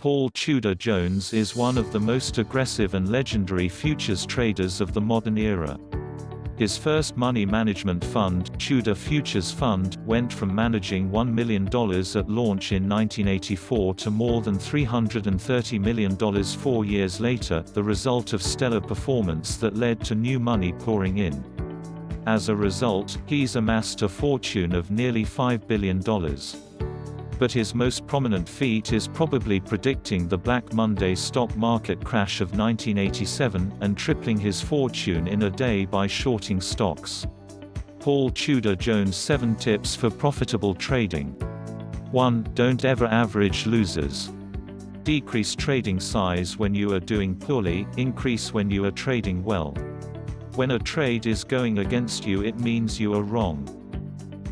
Paul Tudor Jones is one of the most aggressive and legendary futures traders of the modern era. His first money management fund, Tudor Futures Fund, went from managing $1 million at launch in 1984 to more than $330 million 4 years later, the result of stellar performance that led to new money pouring in. As a result, he's amassed a fortune of nearly $5 billion. But his most prominent feat is probably predicting the Black Monday stock market crash of 1987, and tripling his fortune in a day by shorting stocks. Paul Tudor Jones' 7 tips for profitable trading. 1. Don't ever average losers. Decrease trading size when you are doing poorly, increase when you are trading well. When a trade is going against you, it means you are wrong.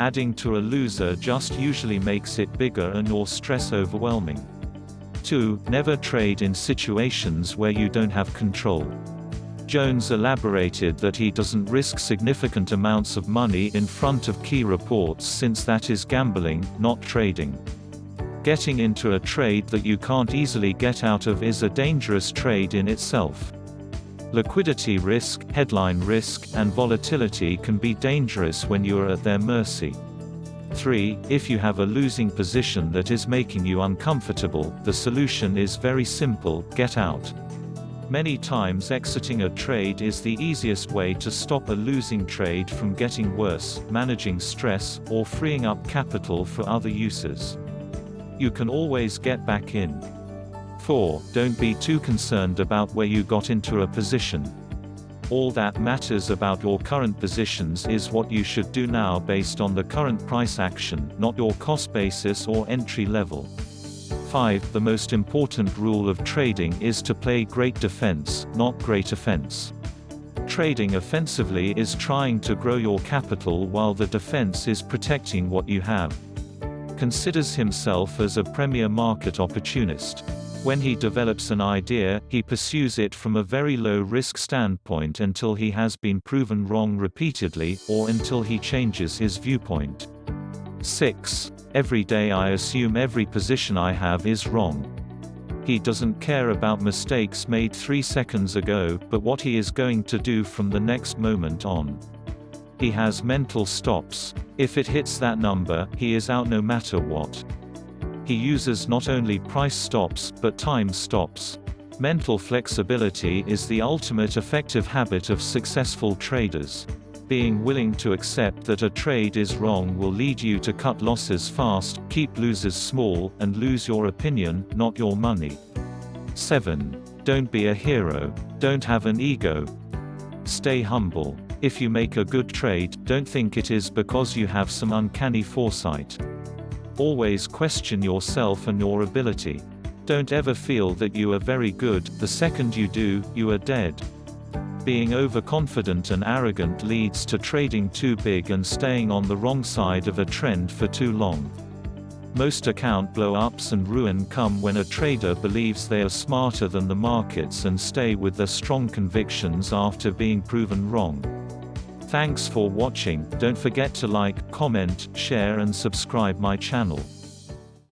Adding to a loser just usually makes it bigger and your stress overwhelming. 2. Never trade in situations where you don't have control. Jones elaborated that he doesn't risk significant amounts of money in front of key reports since that is gambling, not trading. Getting into a trade that you can't easily get out of is a dangerous trade in itself. Liquidity risk, headline risk, and volatility can be dangerous when you are at their mercy. 3. If you have a losing position that is making you uncomfortable, the solution is very simple: get out. Many times exiting a trade is the easiest way to stop a losing trade from getting worse, managing stress, or freeing up capital for other uses. You can always get back in. 4. Don't be too concerned about where you got into a position. All that matters about your current positions is what you should do now based on the current price action, not your cost basis or entry level. 5. The most important rule of trading is to play great defense, not great offense. Trading offensively is trying to grow your capital while the defense is protecting what you have. Considers himself as a premier market opportunist. When he develops an idea, he pursues it from a very low-risk standpoint until he has been proven wrong repeatedly, or until he changes his viewpoint. 6. Every day I assume every position I have is wrong. He doesn't care about mistakes made 3 seconds ago, but what he is going to do from the next moment on. He has mental stops. If it hits that number, he is out no matter what. He uses not only price stops, but time stops. Mental flexibility is the ultimate effective habit of successful traders. Being willing to accept that a trade is wrong will lead you to cut losses fast, keep losers small, and lose your opinion, not your money. 7. Don't be a hero. Don't have an ego. Stay humble. If you make a good trade, don't think it is because you have some uncanny foresight. Always question yourself and your ability. Don't ever feel that you are very good. The second you do, you are dead. Being overconfident and arrogant leads to trading too big and staying on the wrong side of a trend for too long. Most account blow-ups and ruin come when a trader believes they are smarter than the markets and stay with their strong convictions after being proven wrong. Thanks for watching. Don't forget to like, comment, share and subscribe my channel.